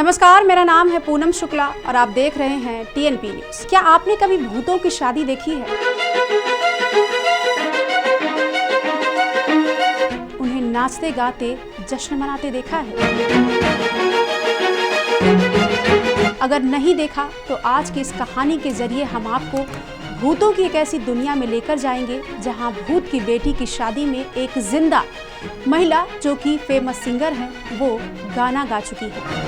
नमस्कार, मेरा नाम है पूनम शुक्ला और आप देख रहे हैं टीएनपी न्यूज। क्या आपने कभी भूतों की शादी देखी है? उन्हें नाचते गाते जश्न मनाते देखा है? अगर नहीं देखा तो आज की इस कहानी के जरिए हम आपको भूतों की एक ऐसी दुनिया में लेकर जाएंगे जहां भूत की बेटी की शादी में एक जिंदा महिला जो कि फेमस सिंगर है वो गाना गा चुकी है।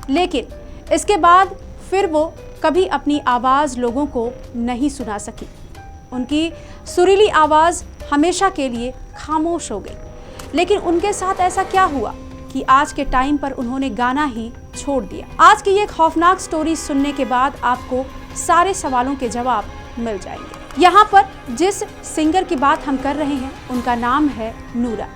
लेकिन इसके बाद फिर वो कभी अपनी आवाज लोगों को नहीं सुना सकी। उनकी सुरीली आवाज हमेशा के लिए खामोश हो गई। लेकिन उनके साथ ऐसा क्या हुआ कि आज के टाइम पर उन्होंने गाना ही छोड़ दिया। आज की ये खौफनाक स्टोरी सुनने के बाद आपको सारे सवालों के जवाब मिल जाएंगे। यहाँ पर जिस सिंगर की बात हम कर रहे हैं उनका नाम है नूरा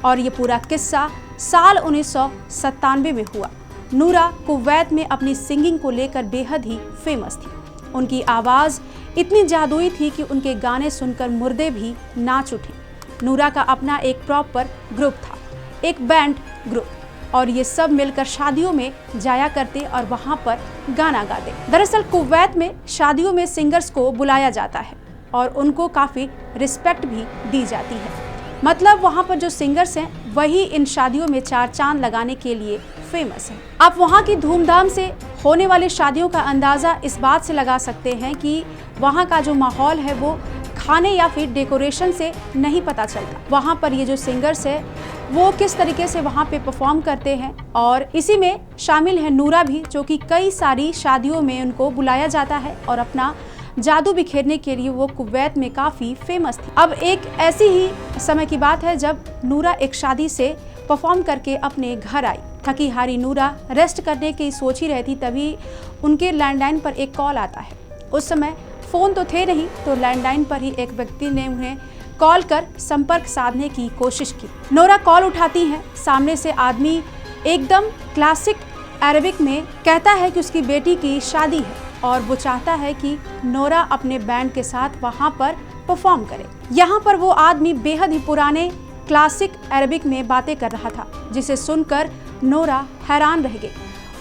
और ये पूरा किस्सा साल 1997 में हुआ। नूरा कुवैत में अपनी सिंगिंग को लेकर बेहद ही फेमस थी। उनकी आवाज़ इतनी जादुई थी कि उनके गाने सुनकर मुर्दे भी नाच उठे। नूरा का अपना एक प्रॉपर ग्रुप था, एक बैंड ग्रुप, और ये सब मिलकर शादियों में जाया करते और वहाँ पर गाना गाते। दरअसल कुवैत में शादियों में सिंगर्स को बुलाया जाता है और उनको काफ़ी रिस्पेक्ट भी दी जाती है। मतलब वहाँ पर जो सिंगर्स हैं वही इन शादियों में चार चांद लगाने के लिए फेमस हैं। आप वहाँ की धूमधाम से होने वाली शादियों का अंदाज़ा इस बात से लगा सकते हैं कि वहाँ का जो माहौल है वो खाने या फिर डेकोरेशन से नहीं पता चलता। वहाँ पर ये जो सिंगर्स है वो किस तरीके से वहाँ पे परफॉर्म करते हैं, और इसी में शामिल है नूरा भी, जो कि कई सारी शादियों में उनको बुलाया जाता है और अपना जादू बिखेरने के लिए वो कुवैत में काफ़ी फेमस थी। अब एक ऐसी ही समय की बात है जब नूरा एक शादी से परफॉर्म करके अपने घर आई। थकी हारी नूरा रेस्ट करने की सोच ही रहती, तभी उनके लैंडलाइन पर एक कॉल आता है। उस समय फ़ोन तो थे नहीं, तो लैंडलाइन पर ही एक व्यक्ति ने उन्हें कॉल कर संपर्क साधने की कोशिश की। नूरा कॉल उठाती हैं। सामने से आदमी एकदम क्लासिक अरबिक में कहता है कि उसकी बेटी की शादी है और वो चाहता है कि नूरा अपने बैंड के साथ वहाँ पर परफॉर्म करे। यहाँ पर वो आदमी बेहद ही पुराने क्लासिक अरबिक में बातें कर रहा था, जिसे सुनकर नूरा हैरान रह गई।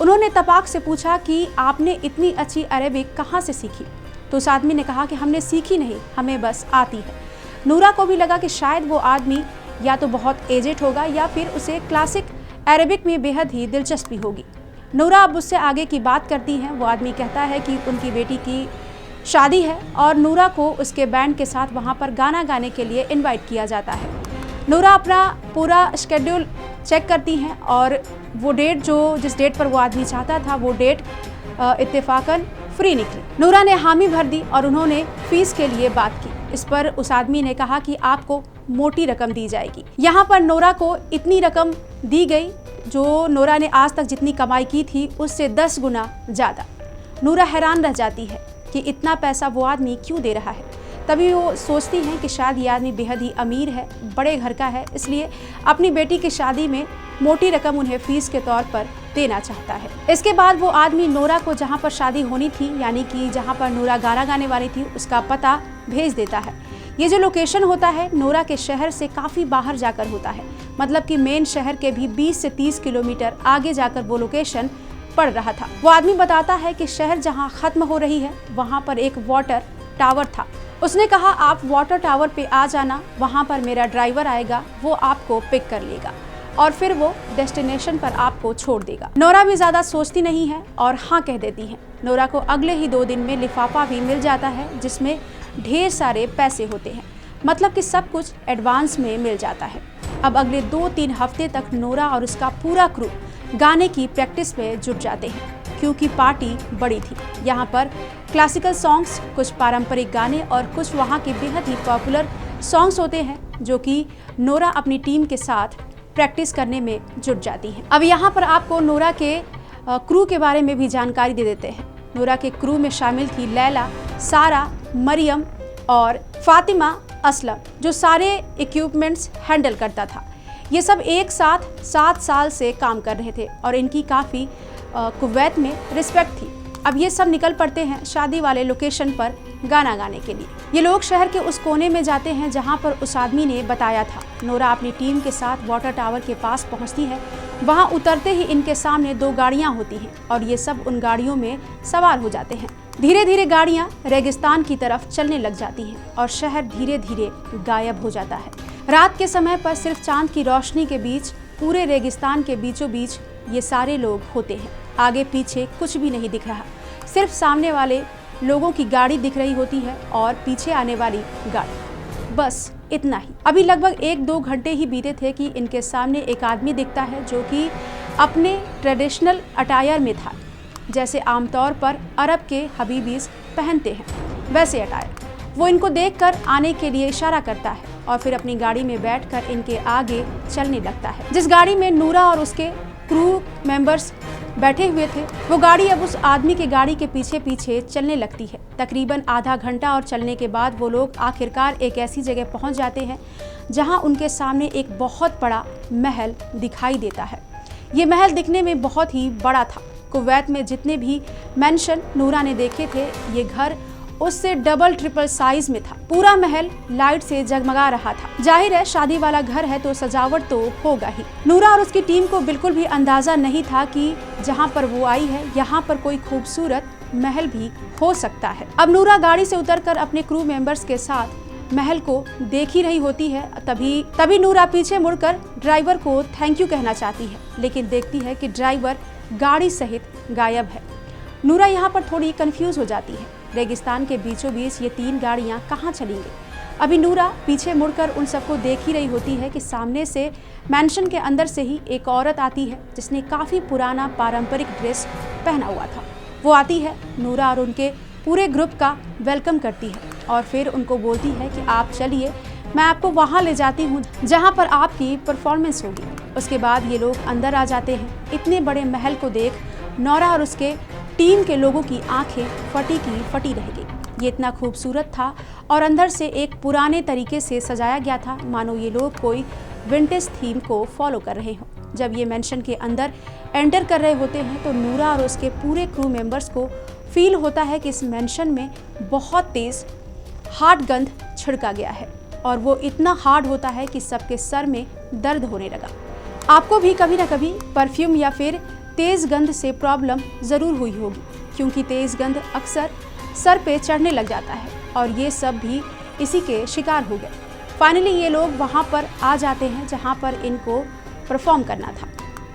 उन्होंने तपाक से पूछा कि आपने इतनी अच्छी अरबिक कहाँ से सीखी? तो उस आदमी ने कहा कि हमने सीखी नहीं, हमें बस आती है। नूरा को भी लगा कि शायद वो आदमी या तो बहुत एजेड होगा या फिर उसे क्लासिक अरबिक में बेहद ही दिलचस्पी होगी। नूरा अब उससे आगे की बात करती हैं। वो आदमी कहता है कि उनकी बेटी की शादी है और नूरा को उसके बैंड के साथ वहाँ पर गाना गाने के लिए इनवाइट किया जाता है। नूरा अपना पूरा शेड्यूल चेक करती हैं और वो डेट जिस डेट पर वो आदमी चाहता था वो डेट इत्तेफाकन फ्री निकली। नूरा ने हामी भर दी और उन्होंने फीस के लिए बात की। इस पर उस आदमी ने कहा कि आपको मोटी रकम दी जाएगी। यहाँ पर नूरा को इतनी रकम दी गई जो नूरा ने आज तक जितनी कमाई की थी उससे 10 गुना ज़्यादा। नूरा हैरान रह जाती है कि इतना पैसा वो आदमी क्यों दे रहा है। तभी वो सोचती हैं कि शायद ये आदमी बेहद ही अमीर है, बड़े घर का है, इसलिए अपनी बेटी की शादी में मोटी रकम उन्हें फीस के तौर पर देना चाहता है। इसके बाद वो आदमी नूरा को जहाँ पर शादी होनी थी, यानी कि जहाँ पर नूरा गाना गाने वाली थी, उसका पता भेज देता है। ये जो लोकेशन होता है नूरा के शहर से काफ़ी बाहर जाकर होता है, मतलब कि मेन शहर के भी 20 से 30 किलोमीटर आगे जाकर वो लोकेशन पड़ रहा था। वो आदमी बताता है कि शहर जहाँ ख़त्म हो रही है वहाँ पर एक वाटर टावर था। उसने कहा आप वाटर टावर पे आ जाना, वहाँ पर मेरा ड्राइवर आएगा, वो आपको पिक कर लेगा और फिर वो डेस्टिनेशन पर आपको छोड़ देगा। नूरा भी ज़्यादा सोचती नहीं है और हाँ कह देती है। नूरा को अगले ही 2 दिन में लिफाफा भी मिल जाता है जिसमें ढेर सारे पैसे होते हैं, मतलब कि सब कुछ एडवांस में मिल जाता है। अब अगले 2-3 हफ्ते तक नूरा और उसका पूरा क्रू गाने की प्रैक्टिस में जुट जाते हैं, क्योंकि पार्टी बड़ी थी। यहाँ पर क्लासिकल सॉन्ग्स, कुछ पारंपरिक गाने और कुछ वहाँ के बेहद ही पॉपुलर सॉन्ग्स होते हैं जो कि नूरा अपनी टीम के साथ प्रैक्टिस करने में जुट जाती हैं। अब यहाँ पर आपको नूरा के क्रू के बारे में भी जानकारी दे देते हैं। नूरा के क्रू में शामिल थी लैला, सारा, मरियम और फातिमा असलम, जो सारे इक्विपमेंट्स हैंडल करता था। ये सब एक साथ 7 साल से काम कर रहे थे और इनकी काफ़ी कुवैत में रिस्पेक्ट थी। अब ये सब निकल पड़ते हैं शादी वाले लोकेशन पर गाना गाने के लिए। ये लोग शहर के उस कोने में जाते हैं जहाँ पर उस आदमी ने बताया था। नोरा अपनी टीम के साथ वाटर टावर के पास पहुँचती है। वहाँ उतरते ही इनके सामने 2 गाड़ियाँ होती हैं और ये सब उन गाड़ियों में सवार हो जाते हैं। धीरे धीरे गाड़ियाँ रेगिस्तान की तरफ चलने लग जाती हैं और शहर धीरे धीरे गायब हो जाता है। रात के समय पर सिर्फ चांद की रोशनी के बीच पूरे रेगिस्तान के बीचों बीच ये सारे लोग होते हैं। आगे पीछे कुछ भी नहीं दिख रहा, सिर्फ सामने वाले लोगों की गाड़ी दिख रही होती है और पीछे आने वाली गाड़ी, बस इतना ही। अभी लगभग 1-2 घंटे ही बीते थे कि इनके सामने एक आदमी दिखता है जो कि अपने ट्रेडिशनल अटायर में था, जैसे आमतौर पर अरब के हबीबीज पहनते हैं वैसे अटायर। वो इनको देखकर आने के लिए इशारा करता है और फिर अपनी गाड़ी में बैठकर इनके आगे चलने लगता है। जिस गाड़ी में नूरा और उसके क्रू मेंबर्स बैठे हुए थे, वो गाड़ी अब उस आदमी के गाड़ी के पीछे पीछे चलने लगती है। तकरीबन आधा घंटा और चलने के बाद वो लोग आखिरकार एक ऐसी जगह पहुंच जाते हैं जहां उनके सामने एक बहुत बड़ा महल दिखाई देता है। ये महल दिखने में बहुत ही बड़ा था। कुवैत में जितने भी मेंशन नूरा ने देखे थे, ये घर उससे डबल ट्रिपल साइज में था। पूरा महल लाइट से जगमगा रहा था। जाहिर है शादी वाला घर है तो सजावट तो होगा ही। नूरा और उसकी टीम को बिल्कुल भी अंदाजा नहीं था कि जहां पर वो आई है यहाँ पर कोई खूबसूरत महल भी हो सकता है। अब नूरा गाड़ी से उतरकर अपने क्रू मेंबर्स के साथ महल को देख ही रही होती है। तभी नूरा पीछे मुड़कर ड्राइवर को थैंक यू कहना चाहती है, लेकिन देखती है कि ड्राइवर गाड़ी सहित गायब है। नूरा यहाँ पर थोड़ी कंफ्यूज हो जाती है। रेगिस्तान के बीचों बीच ये 3 गाड़ियाँ कहाँ चलेंगी। अभी नूरा पीछे मुड़कर उन सबको देख ही रही होती है कि सामने से मैंशन के अंदर से ही एक औरत आती है जिसने काफ़ी पुराना पारंपरिक ड्रेस पहना हुआ था। वो आती है, नूरा और उनके पूरे ग्रुप का वेलकम करती है और फिर उनको बोलती है कि आप चलिए, मैं आपको वहाँ ले जाती हूँ जहाँ पर आपकी परफॉर्मेंस होगी। उसके बाद ये लोग अंदर आ जाते हैं। इतने बड़े महल को देख नोरा और उसके टीम के लोगों की आंखें फटी की फटी रह गई। ये इतना खूबसूरत था और अंदर से एक पुराने तरीके से सजाया गया था, मानो ये लोग कोई विंटेज थीम को फॉलो कर रहे हों। जब ये मेंशन के अंदर एंटर कर रहे होते हैं तो नूरा और उसके पूरे क्रू मेंबर्स को फील होता है कि इस मेंशन में बहुत तेज़ हार्ड गंध छिड़का गया है और वो इतना हार्ड होता है कि सबके सर में दर्द होने लगा। आपको भी कभी ना कभी परफ्यूम या फिर तेज़ गंध से प्रॉब्लम ज़रूर हुई होगी, क्योंकि तेज़ गंध अक्सर सर पे चढ़ने लग जाता है और ये सब भी इसी के शिकार हो गए। फाइनली ये लोग वहाँ पर आ जाते हैं जहाँ पर इनको परफॉर्म करना था।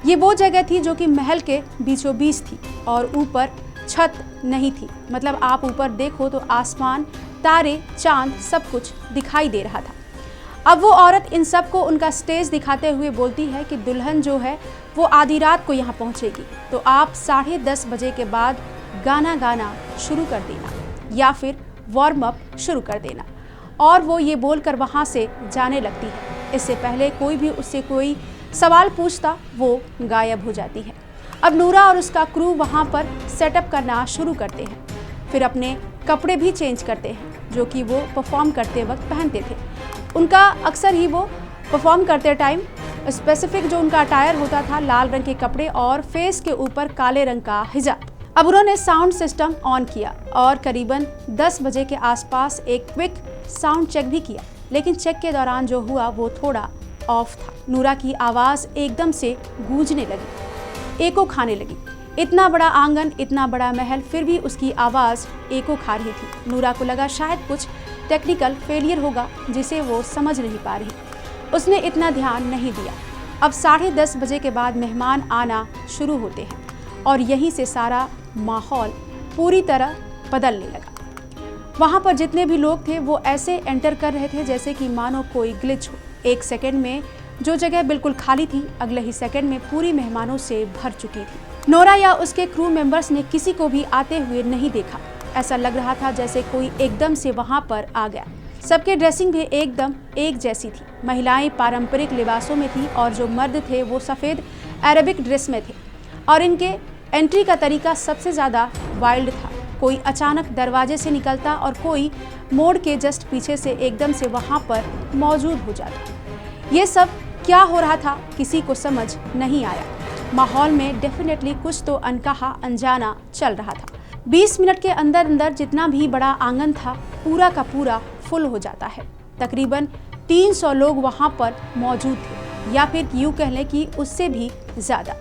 ये वो जगह थी जो कि महल के बीचों बीच थी और ऊपर छत नहीं थी। मतलब आप ऊपर देखो तो आसमान, तारे, चांद सब कुछ दिखाई दे रहा था। अब वो औरत इन सबको उनका स्टेज दिखाते हुए बोलती है कि दुल्हन जो है वो आधी रात को यहाँ पहुँचेगी, तो आप 10:30 बजे के बाद गाना गाना शुरू कर देना या फिर वार्म अप शुरू कर देना। और वो ये बोलकर वहाँ से जाने लगती है। इससे पहले कोई भी उससे कोई सवाल पूछता वो गायब हो जाती है। अब नूरा और उसका क्रू वहाँ पर सेटअप करना शुरू करते हैं, फिर अपने कपड़े भी चेंज करते हैं जो कि वो परफॉर्म करते वक्त पहनते थे। उनका अक्सर ही वो परफॉर्म करते टाइम स्पेसिफिक जो उनका अटायर होता था, लाल रंग के कपड़े और फेस के ऊपर काले रंग का हिजाब। अब उन्होंने साउंड सिस्टम ऑन किया और करीबन 10 बजे के आसपास एक क्विक साउंड चेक भी किया, लेकिन चेक के दौरान जो हुआ वो थोड़ा ऑफ था। नूरा की आवाज़ एकदम से गूंजने लगी, एको खाने लगी। इतना बड़ा आंगन, इतना बड़ा महल, फिर भी उसकी आवाज़ एको खा रही थी। नूरा को लगा शायद कुछ टेक्निकल फेलियर होगा जिसे वो समझ नहीं पा रही। उसने इतना ध्यान नहीं दिया। अब 10:30 बजे के बाद मेहमान आना शुरू होते हैं और यहीं से सारा माहौल पूरी तरह बदलने लगा। वहाँ पर जितने भी लोग थे वो ऐसे एंटर कर रहे थे जैसे कि मानो कोई ग्लिच हो। एक सेकंड में जो जगह बिल्कुल खाली थी, अगले ही सेकंड में पूरी मेहमानों से भर चुकी थी। नोरा या उसके क्रू मेंबर्स ने किसी को भी आते हुए नहीं देखा। ऐसा लग रहा था जैसे कोई एकदम से वहाँ पर आ गया। सबके ड्रेसिंग भी एकदम एक जैसी थी। महिलाएं पारंपरिक लिबासों में थी और जो मर्द थे वो सफ़ेद अरेबिक ड्रेस में थे और इनके एंट्री का तरीका सबसे ज़्यादा वाइल्ड था। कोई अचानक दरवाजे से निकलता और कोई मोड़ के जस्ट पीछे से एकदम से वहाँ पर मौजूद हो जाता। ये सब क्या हो रहा था किसी को समझ नहीं आया। माहौल में डेफिनेटली कुछ तो अनकहा अनजाना चल रहा था। 20 मिनट के अंदर अंदर जितना भी बड़ा आंगन था पूरा का पूरा फुल हो जाता है। तकरीबन 300 लोग वहाँ पर मौजूद थे, या फिर यूँ कह लें कि उससे भी ज़्यादा।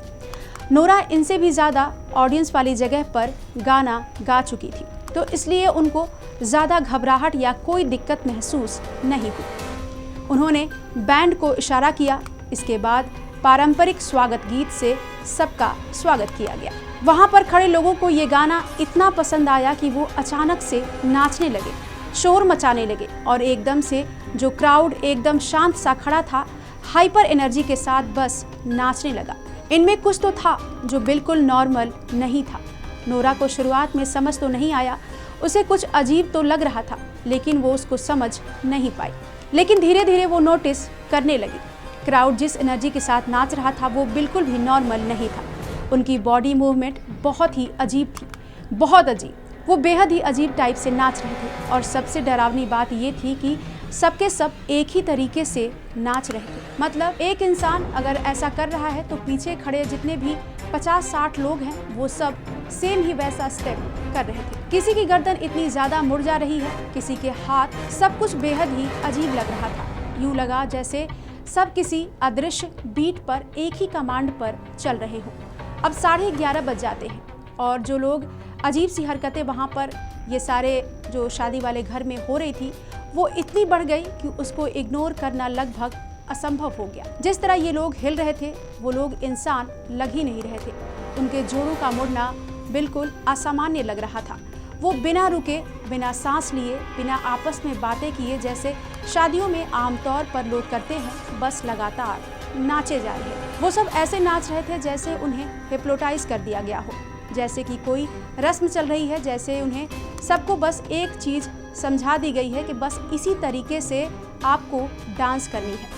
नोरा इनसे भी ज़्यादा ऑडियंस वाली जगह पर गाना गा चुकी थी, तो इसलिए उनको ज़्यादा घबराहट या कोई दिक्कत महसूस नहीं हुई। उन्होंने बैंड को इशारा किया। इसके बाद पारंपरिक स्वागत गीत से सबका स्वागत किया गया। वहाँ पर खड़े लोगों को ये गाना इतना पसंद आया कि वो अचानक से नाचने लगे, शोर मचाने लगे, और एकदम से जो क्राउड एकदम शांत सा खड़ा था, हाइपर एनर्जी के साथ बस नाचने लगा। इनमें कुछ तो था जो बिल्कुल नॉर्मल नहीं था। नोरा को शुरुआत में समझ तो नहीं आया, उसे कुछ अजीब तो लग रहा था, लेकिन वो उसको समझ नहीं पाई। लेकिन धीरे धीरे वो नोटिस करने लगी, क्राउड जिस एनर्जी के साथ नाच रहा था वो बिल्कुल भी नॉर्मल नहीं था। उनकी बॉडी मूवमेंट बहुत ही अजीब थी, बहुत अजीब। वो बेहद ही अजीब टाइप से नाच रहे थे, और सबसे डरावनी बात ये थी कि सबके सब एक ही तरीके से नाच रहे थे। मतलब एक इंसान अगर ऐसा कर रहा है तो पीछे खड़े जितने भी 50-60 लोग हैं वो सब सेम ही वैसा स्टेप कर रहे थे। किसी की गर्दन इतनी ज़्यादा मुड़ जा रही है, किसी के हाथ, सब कुछ बेहद ही अजीब लग रहा था। यूँ लगा जैसे सब किसी अदृश्य बीट पर एक ही कमांड पर चल रहे हों। अब 11:30 बज जाते हैं, और जो लोग अजीब सी हरकतें वहाँ पर ये सारे जो शादी वाले घर में हो रही थी वो इतनी बढ़ गई कि उसको इग्नोर करना लगभग असंभव हो गया। जिस तरह ये लोग हिल रहे थे वो लोग इंसान लग ही नहीं रहे थे। उनके जोड़ों का मुड़ना बिल्कुल असामान्य लग रहा था। वो बिना रुके, बिना सांस लिए, बिना आपस में बातें किए, जैसे शादियों में आमतौर पर लोग करते हैं, बस लगातार नाचे जा रहे। वो सब ऐसे नाच रहे थे जैसे उन्हें हिप्नोटाइज कर दिया गया हो, जैसे कि कोई रस्म चल रही है, जैसे उन्हें सबको बस एक चीज़ समझा दी गई है कि बस इसी तरीके से आपको डांस करनी है,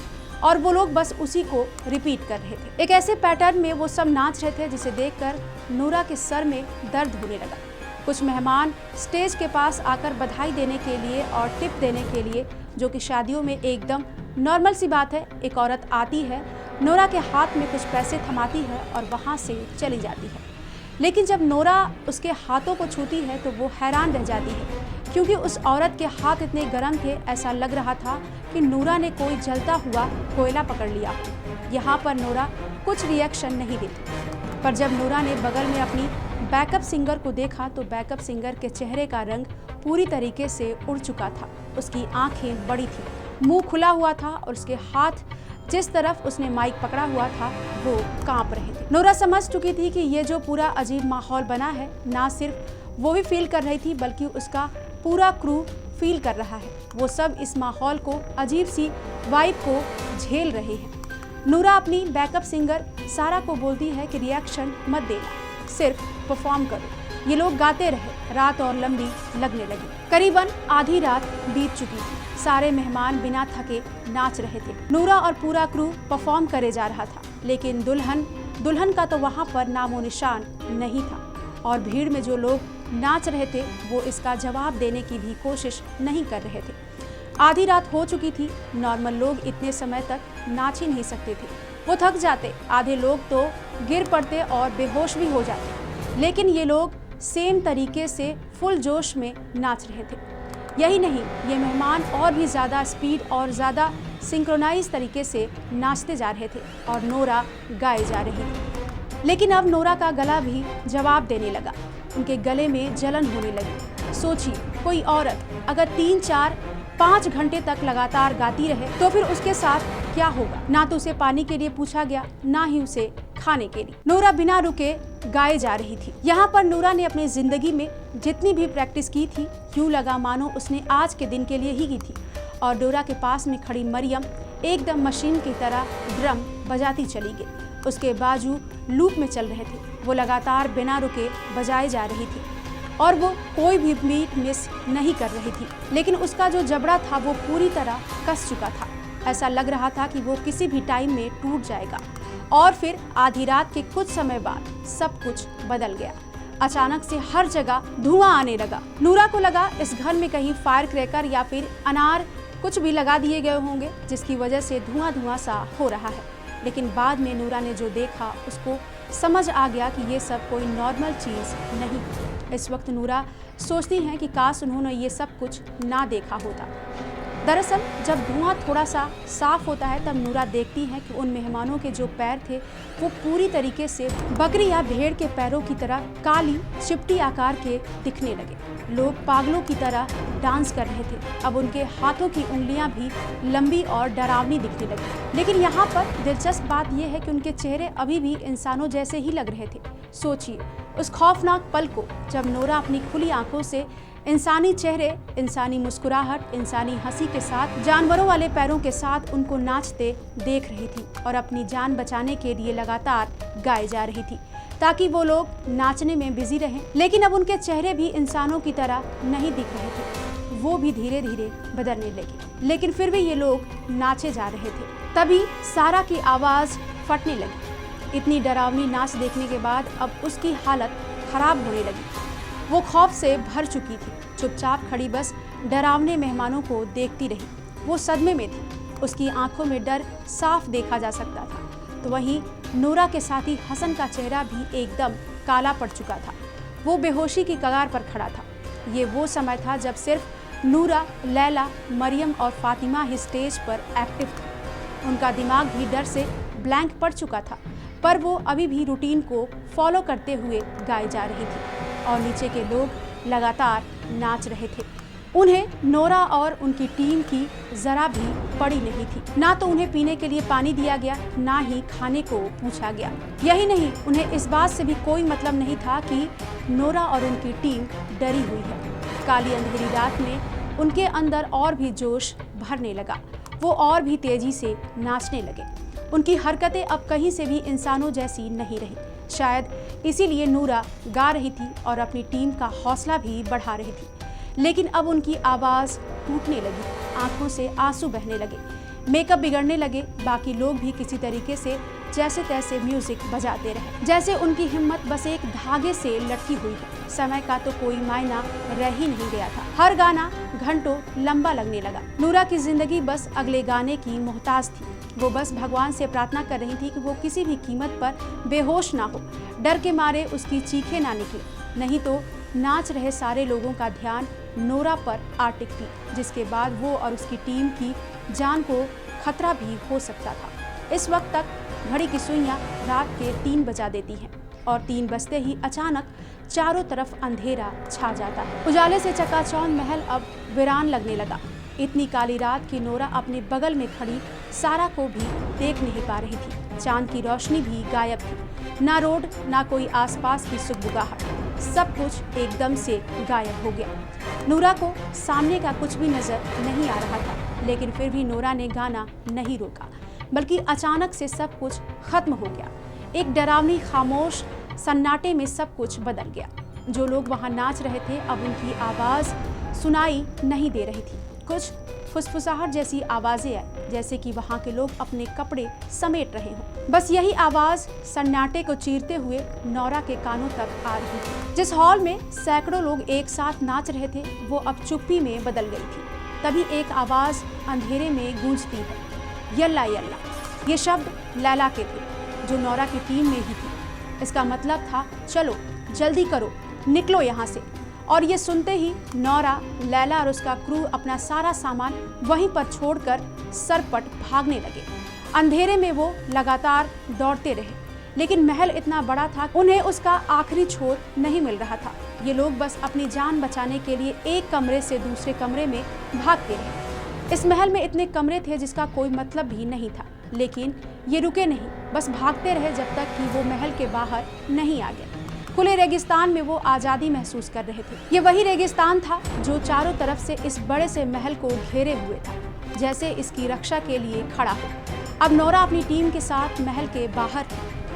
और वो लोग बस उसी को रिपीट कर रहे थे। एक ऐसे पैटर्न में वो सब नाच रहे थे जिसे देखकर नोरा के सर में दर्द होने लगा। कुछ मेहमान स्टेज के पास आकर बधाई देने के लिए और टिप देने के लिए, जो कि शादियों में एकदम नॉर्मल सी बात है, एक औरत आती है, नोरा के हाथ में कुछ पैसे थमाती है और वहाँ से चली जाती है। लेकिन जब नोरा उसके हाथों को छूती है तो वो हैरान रह जाती है, क्योंकि उस औरत के हाथ इतने गर्म थे, ऐसा लग रहा था कि नोरा ने कोई जलता हुआ कोयला पकड़ लिया। यहाँ पर नोरा कुछ रिएक्शन नहीं देती, पर जब नोरा ने बगल में अपनी बैकअप सिंगर को देखा तो बैकअप सिंगर के चेहरे का रंग पूरी तरीके से उड़ चुका था। उसकी आंखें बड़ी थी, मुंह खुला हुआ था, और उसके हाथ जिस तरफ उसने माइक पकड़ा हुआ था वो कांप रहे थे। नोरा समझ चुकी थी कि ये जो पूरा अजीब माहौल बना है, ना सिर्फ वो भी फील कर रही थी बल्कि उसका पूरा क्रू फील कर रहा है। वो सब इस माहौल को, अजीब सी वाइब को झेल रहे हैं। नोरा अपनी बैकअप सिंगर सारा को बोलती है कि रिएक्शन मत देना, सिर्फ परफॉर्म करो। ये लोग गाते रहे, रात और लंबी लगने लगी। करीबन आधी रात बीत चुकी थी। सारे मेहमान बिना थके नाच रहे थे। नोरा और पूरा क्रू परफॉर्म करे जा रहा था, लेकिन दुल्हन का तो वहाँ पर नामो निशान नहीं था, और भीड़ में जो लोग नाच रहे थे वो इसका जवाब देने की भी कोशिश नहीं कर रहे थे। आधी रात हो चुकी थी। नॉर्मल लोग इतने समय तक नाच ही नहीं सकते थे, वो थक जाते, आधे लोग तो गिर पड़ते और बेहोश भी हो जाते। लेकिन ये लोग सेम तरीके से फुल जोश में नाच रहे थे। यही नहीं, ये मेहमान और भी ज़्यादा स्पीड और ज़्यादा सिंक्रोनाइज तरीके से नाचते जा रहे थे, और नोरा गाए जा रही थी। लेकिन अब नोरा का गला भी जवाब देने लगा, उनके गले में जलन होने लगी। सोचिए, कोई औरत अगर 3, 4, 5 घंटे तक लगातार गाती रहे तो फिर उसके साथ क्या होगा। ना तो उसे पानी के लिए पूछा गया, ना ही उसे खाने के लिए। नोरा बिना रुके गाए जा रही थी। यहाँ पर नोरा ने अपनी जिंदगी में जितनी भी प्रैक्टिस की थी, यूँ लगा मानो उसने आज के दिन के लिए ही की थी। और नोरा के पास में खड़ी मरियम एकदम मशीन की तरह ड्रम बजाती चली गई। उसके बाजू लूप में चल रहे थे, वो लगातार बिना रुके बजाए जा रही थी, और वो कोई भी बीट मिस नहीं कर रही थी। लेकिन उसका जो जबड़ा था वो पूरी तरह कस चुका था। ऐसा लग रहा था कि वो किसी भी टाइम में टूट जाएगा। और फिर आधी रात के कुछ समय बाद सब कुछ बदल गया। अचानक से हर जगह धुआं आने लगा। नूरा को लगा इस घर में कहीं फायर क्रैकर या फिर अनार कुछ भी लगा दिए गए होंगे, जिसकी वजह से धुआं सा हो रहा है। लेकिन बाद में नूरा ने जो देखा उसको समझ आ गया कि ये सब कोई नॉर्मल चीज़ नहीं। इस वक्त नूरा सोचती हैं कि काश उन्होंने ये सब कुछ ना देखा होता। दरअसल जब धुआं थोड़ा सा साफ होता है तब नूरा देखती हैं कि उन मेहमानों के जो पैर थे वो पूरी तरीके से बकरी या भेड़ के पैरों की तरह काली चिपटी आकार के दिखने लगे। लोग पागलों की तरह डांस कर रहे थे। अब उनके हाथों की उंगलियां भी लंबी और डरावनी दिखने लगी। लेकिन यहाँ पर दिलचस्प बात यह है कि उनके चेहरे अभी भी इंसानों जैसे ही लग रहे थे। सोचिए उस खौफनाक पल को जब नोरा अपनी खुली आंखों से इंसानी चेहरे, इंसानी मुस्कुराहट, इंसानी हंसी के साथ जानवरों वाले पैरों के साथ उनको नाचते देख रही थी और अपनी जान बचाने के लिए लगातार गाए जा रही थी ताकि वो लोग नाचने में बिजी रहें। लेकिन अब उनके चेहरे भी इंसानों की तरह नहीं दिख रहे थे, वो भी धीरे धीरे बदलने लगे। लेकिन फिर भी ये लोग नाचे जा रहे थे। तभी सारा की आवाज़ फटने लगी। इतनी डरावनी नाच देखने के बाद अब उसकी हालत खराब होने लगी। वो खौफ से भर चुकी थी, चुपचाप खड़ी बस डरावने मेहमानों को देखती रही। वो सदमे में थी, उसकी आंखों में डर साफ देखा जा सकता था। तो वहीं नूरा के साथी हसन का चेहरा भी एकदम काला पड़ चुका था। वो बेहोशी की कगार पर खड़ा था। ये वो समय था जब सिर्फ नूरा, लैला, मरियम और फातिमा ही स्टेज पर एक्टिव थी। उनका दिमाग भी डर से ब्लैंक पड़ चुका था, पर वो अभी भी रूटीन को फॉलो करते हुए गाए जा रही थी और नीचे के लोग लगातार नाच रहे थे। उन्हें नोरा और उनकी टीम की जरा भी पड़ी नहीं थी। ना तो उन्हें पीने के लिए पानी दिया गया, ना ही खाने को पूछा गया। यही नहीं, उन्हें इस बात से भी कोई मतलब नहीं था कि नोरा और उनकी टीम डरी हुई है। काली अंधेरी रात में उनके अंदर और भी जोश भरने लगा। वो और भी तेजी से नाचने लगे। उनकी हरकतें अब कहीं से भी इंसानों जैसी नहीं रही। शायद इसीलिए नूरा गा रही थी और अपनी टीम का हौसला भी बढ़ा रही थी। लेकिन अब उनकी आवाज़ टूटने लगी, आंखों से आंसू बहने लगे, मेकअप बिगड़ने लगे। बाकी लोग भी किसी तरीके से जैसे तैसे म्यूजिक बजाते रहे, जैसे उनकी हिम्मत बस एक धागे से लटकी हुई है। समय का तो कोई मायना रह ही नहीं गया था। हर गाना घंटों लंबा लगने लगा। नूरा की जिंदगी बस अगले गाने की मोहताज थी। वो बस भगवान से प्रार्थना कर रही थी कि वो किसी भी कीमत पर बेहोश ना हो, डर के मारे उसकी चीखें ना निकले, नहीं तो नाच रहे सारे लोगों का ध्यान नोरा पर आ टिकती, जिसके बाद वो और उसकी टीम की जान को खतरा भी हो सकता था। इस वक्त तक घड़ी की सुइयां रात के 3 बजा देती हैं और 3 बजते ही अचानक चारों तरफ अंधेरा छा जाता है। उजाले से चकाचौंध महल अब वीरान लगने लगा। इतनी काली रात की नोरा अपने बगल में खड़ी सारा को भी देख नहीं पा रही थी। चांद की रोशनी भी गायब थी, ना रोड, ना कोई आसपास की सुगबुगाहट, सब कुछ एकदम से गायब हो गया। नूरा को सामने का कुछ भी नजर नहीं आ रहा था, लेकिन फिर भी नोरा ने गाना नहीं रोका, बल्कि अचानक से सब कुछ खत्म हो गया। एक डरावनी खामोश सन्नाटे में सब कुछ बदल गया। जो लोग वहां नाच रहे थे अब उनकी आवाज सुनाई नहीं दे रही थी। कुछ फुसफुसाहट जैसी आवाजें आई, जैसे कि वहां के लोग अपने कपड़े समेट रहे हों। बस यही आवाज सन्नाटे को चीरते हुए नोरा के कानों तक आ रही थी। जिस हॉल में सैकड़ों लोग एक साथ नाच रहे थे वो अब चुप्पी में बदल गई थी। तभी एक आवाज अंधेरे में गूंजती है, यल्ला यल्ला। ये शब्द लैला के थे, जो नोरा की टीम में ही थी। इसका मतलब था चलो जल्दी करो, निकलो यहाँ से। और ये सुनते ही नोरा, लैला और उसका क्रू अपना सारा सामान वहीं पर छोड़कर सरपट भागने लगे। अंधेरे में वो लगातार दौड़ते रहे, लेकिन महल इतना बड़ा था उन्हें उसका आखिरी छोर नहीं मिल रहा था। ये लोग बस अपनी जान बचाने के लिए एक कमरे से दूसरे कमरे में भागते रहे। इस महल में इतने कमरे थे जिसका कोई मतलब भी नहीं था, लेकिन ये रुके नहीं, बस भागते रहे जब तक कि वो महल के बाहर नहीं आ गए। खुले रेगिस्तान में वो आज़ादी महसूस कर रहे थे। ये वही रेगिस्तान था जो चारों तरफ से इस बड़े से महल को घेरे हुए था, जैसे इसकी रक्षा के लिए खड़ा हो। अब नोरा अपनी टीम के साथ महल के बाहर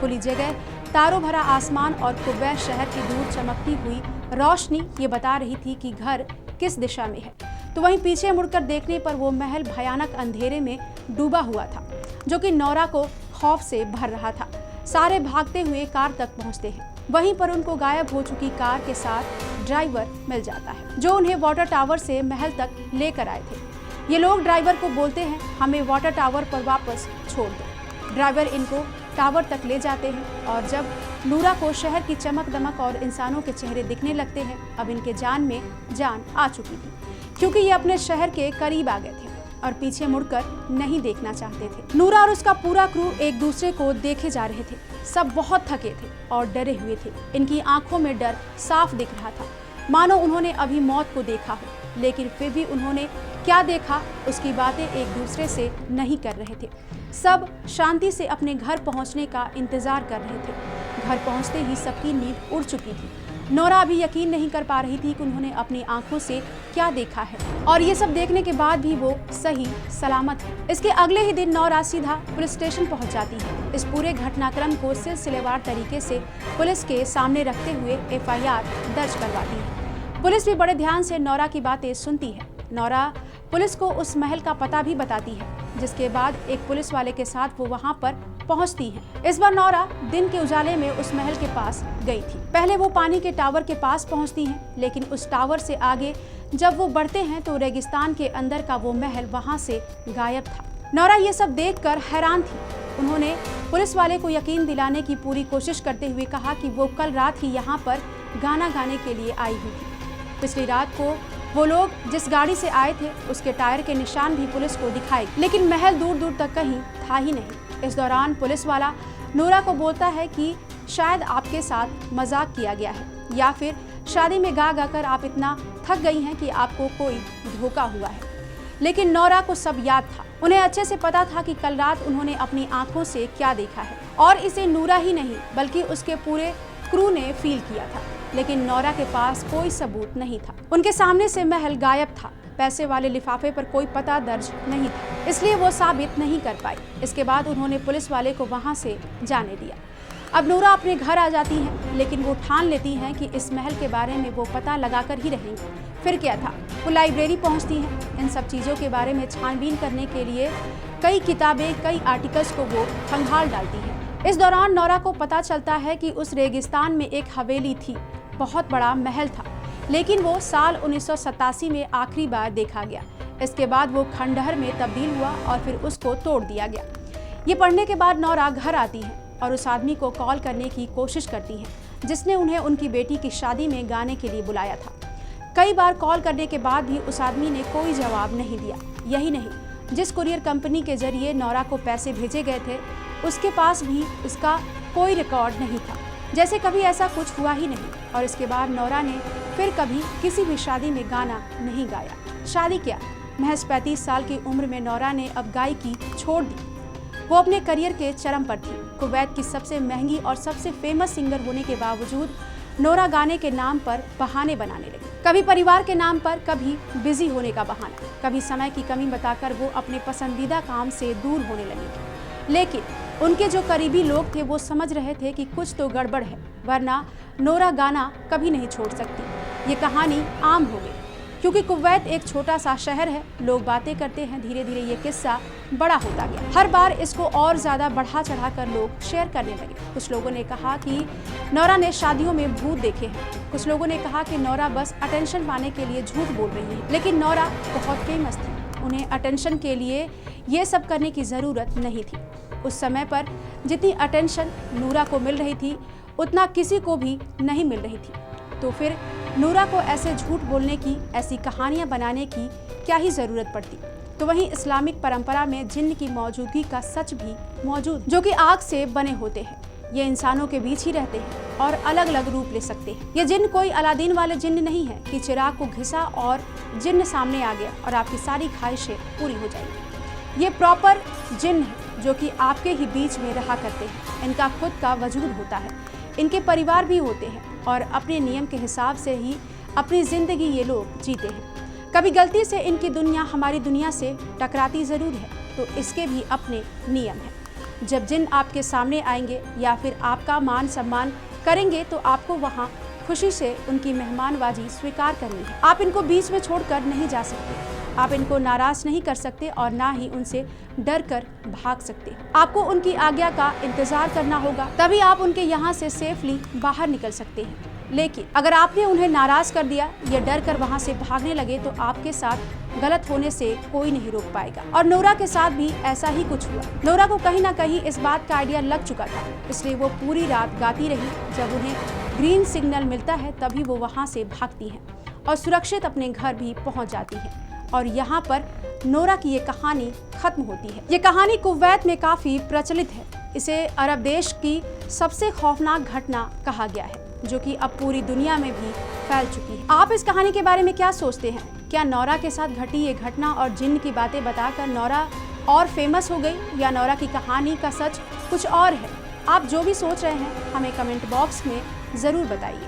खुली जगह, तारों भरा आसमान और कुवैत शहर की दूर चमकती हुई रोशनी ये बता रही थी कि घर किस दिशा में है। तो वहीं पीछे मुड़कर देखने पर वो महल भयानक अंधेरे में डूबा हुआ था, जो कि नोरा को खौफ से भर रहा था। सारे भागते हुए कार तक पहुंचते हैं। वहीं पर उनको गायब हो चुकी कार के साथ ड्राइवर मिल जाता है, जो उन्हें वाटर टावर से महल तक लेकर आए थे। ये लोग ड्राइवर को बोलते हैं, हमें वाटर टावर पर वापस छोड़ दो। ड्राइवर इनको टावर तक ले जाते हैं और जब नूरा को शहर की चमक दमक और इंसानों के चेहरे दिखने लगते हैं। अब इनके जान में जान आ चुकी थी, क्योंकि ये अपने शहर के करीब आ गए थे और पीछे मुड़कर नहीं देखना चाहते थे। नूरा और उसका पूरा क्रू एक दूसरे को देखे जा रहे थे। सब बहुत थके थे और डरे हुए थे। इनकी आंखों में डर साफ दिख रहा था, मानो उन्होंने अभी मौत को देखा हो। लेकिन फिर भी उन्होंने क्या देखा उसकी बातें एक दूसरे से नहीं कर रहे थे। सब शांति से अपने घर पहुंचने का इंतजार कर रहे थे। घर पहुंचते ही सबकी नींद उड़ चुकी थी। नोरा अभी यकीन नहीं कर पा रही थी कि उन्होंने अपनी आंखों से क्या देखा है, और ये सब देखने के बाद भी वो सही सलामत है। इसके अगले ही दिन नोरा सीधा पुलिस स्टेशन पहुंच जाती है। इस पूरे घटनाक्रम को सिलसिलेवार तरीके से पुलिस के सामने रखते हुए FIR दर्ज करवाती है। पुलिस भी बड़े ध्यान से नोरा की बातें सुनती है। नोरा पुलिस को उस महल का पता भी बताती है, जिसके बाद एक पुलिस वाले के साथ वो वहां पर पहुंचती है। इस बार नोरा दिन के उजाले में उस महल के पास गई थी। पहले वो पानी के टावर के पास पहुंचती हैं, लेकिन उस टावर से आगे जब वो बढ़ते हैं तो रेगिस्तान के अंदर का वो महल वहां से गायब था। नोरा ये सब देखकर हैरान थी। उन्होंने पुलिस वाले को यकीन दिलाने की पूरी कोशिश करते हुए कहा कि वो कल रात ही यहाँ पर गाना गाने के लिए आई हुई थी। पिछली रात को वो लोग जिस गाड़ी से आए थे उसके टायर के निशान भी पुलिस को दिखाए, लेकिन महल दूर दूर तक कहीं था ही नहीं। इस दौरान पुलिस वाला नूरा को बोलता है कि शायद आपके साथ मजाक किया गया है, या फिर शादी में गा गाकर आप इतना थक गई हैं कि आपको कोई धोखा हुआ है। लेकिन नोरा को सब याद था। उन्हें अच्छे से पता था कि कल रात उन्होंने अपनी आंखों से क्या देखा है, और इसे नूरा ही नहीं बल्कि उसके पूरे क्रू ने फील किया था। लेकिन नोरा के पास कोई सबूत नहीं था। उनके सामने से महल गायब था। पैसे वाले लिफाफे पर कोई पता दर्ज नहीं था, इसलिए वो साबित नहीं कर पाई। इसके बाद उन्होंने पुलिस वाले को वहां से जाने दिया। अब नूरा अपने घर आ जाती हैं, लेकिन वो ठान लेती हैं कि इस महल के बारे में वो पता लगाकर ही रहेंगी। फिर क्या था, वो लाइब्रेरी पहुंचती हैं। इन सब चीज़ों के बारे में छानबीन करने के लिए कई किताबें, कई आर्टिकल्स को वो खंगाल डालती हैं। इस दौरान नोरा को पता चलता है कि उस रेगिस्तान में एक हवेली थी, बहुत बड़ा महल था, लेकिन वो साल 1987 में आखिरी बार देखा गया। इसके बाद वो खंडहर में तब्दील हुआ और फिर उसको तोड़ दिया गया। ये पढ़ने के बाद नोरा घर आती है और उस आदमी को कॉल करने की कोशिश करती है जिसने उन्हें उनकी बेटी की शादी में गाने के लिए बुलाया था। कई बार कॉल करने के बाद भी उस आदमी ने कोई जवाब नहीं दिया। यही नहीं, जिस कुरियर कंपनी के जरिए नोरा को पैसे भेजे गए थे उसके पास भी इसका कोई रिकॉर्ड नहीं था, जैसे कभी ऐसा कुछ हुआ ही नहीं। और इसके बाद नोरा ने फिर कभी किसी भी शादी में गाना नहीं गाया। शादी क्या, महज 35 साल की उम्र में नोरा ने अब गायकी छोड़ दी। वो अपने करियर के चरम पर थी। कुवैत की सबसे महंगी और सबसे फेमस सिंगर होने के बावजूद नोरा गाने के नाम पर बहाने बनाने लगी। कभी परिवार के नाम पर, कभी बिजी होने का बहाना, कभी समय की कमी बताकर वो अपने पसंदीदा काम से दूर होने लगी। लेकिन उनके जो करीबी लोग थे वो समझ रहे थे कि कुछ तो गड़बड़ है, वरना नोरा गाना कभी नहीं छोड़ सकती। ये कहानी आम हो गई क्योंकि कुवैत एक छोटा सा शहर है। लोग बातें करते हैं, धीरे धीरे ये किस्सा बड़ा होता गया। हर बार इसको और ज़्यादा बढ़ा चढ़ा कर लोग शेयर करने लगे। कुछ लोगों ने कहा कि नोरा ने शादियों में भूत देखे हैं। कुछ लोगों ने कहा कि नोरा बस अटेंशन पाने के लिए झूठ बोल रही है। लेकिन नोरा बहुत फेमस थी, उन्हें अटेंशन के लिए ये सब करने की ज़रूरत नहीं थी। उस समय पर जितनी अटेंशन नूरा को मिल रही थी उतना किसी को भी नहीं मिल रही थी। तो फिर नूरा को ऐसे झूठ बोलने की, ऐसी कहानियां बनाने की क्या ही ज़रूरत पड़ती। तो वहीं इस्लामिक परंपरा में जिन्न की मौजूदगी का सच भी मौजूद, जो कि आग से बने होते हैं। ये इंसानों के बीच ही रहते हैं और अलग अलग रूप ले सकते हैं। ये जिन्न कोई अलादीन वाले जिन्न नहीं है कि चिराग को घिसा और जिन्न सामने आ गया और आपकी सारी ख्वाहिशें पूरी हो जाएंगी। ये प्रॉपर जिन्न है जो कि आपके ही बीच में रहा करते हैं। इनका खुद का वजूद होता है, इनके परिवार भी होते हैं और अपने नियम के हिसाब से ही अपनी ज़िंदगी ये लोग जीते हैं। कभी गलती से इनकी दुनिया हमारी दुनिया से टकराती ज़रूर है, तो इसके भी अपने नियम हैं। जब जिन आपके सामने आएंगे या फिर आपका मान सम्मान करेंगे तो आपको वहाँ खुशी से उनकी मेहमानबाजी स्वीकार करनी है। आप इनको बीच में छोड़कर नहीं जा सकते। आप इनको नाराज़ नहीं कर सकते और ना ही उनसे डर कर भाग सकते। आपको उनकी आज्ञा का इंतज़ार करना होगा, तभी आप उनके यहाँ से सेफली बाहर निकल सकते हैं। लेकिन अगर आपने उन्हें नाराज कर दिया या डर कर वहां से भागने लगे तो आपके साथ गलत होने से कोई नहीं रोक पाएगा। और नोरा के साथ भी ऐसा ही कुछ हुआ। नोरा को कहीं ना कहीं इस बात का आइडिया लग चुका था, इसलिए वो पूरी रात गाती रही। जब उन्हें ग्रीन सिग्नल मिलता है तभी वो वहां से भागती हैं और सुरक्षित अपने घर भी पहुंच जाती हैं। और यहाँ पर नोरा की ये कहानी खत्म होती है। ये कहानी कुवैत में काफी प्रचलित है। इसे अरब देश की सबसे खौफनाक घटना कहा गया है, जो कि अब पूरी दुनिया में भी फैल चुकी है। आप इस कहानी के बारे में क्या सोचते हैं? क्या नोरा के साथ घटी ये घटना और जिन्न की बातें बताकर नोरा और फेमस हो गई, या नोरा की कहानी का सच कुछ और है? आप जो भी सोच रहे हैं हमें कमेंट बॉक्स में ज़रूर बताइए।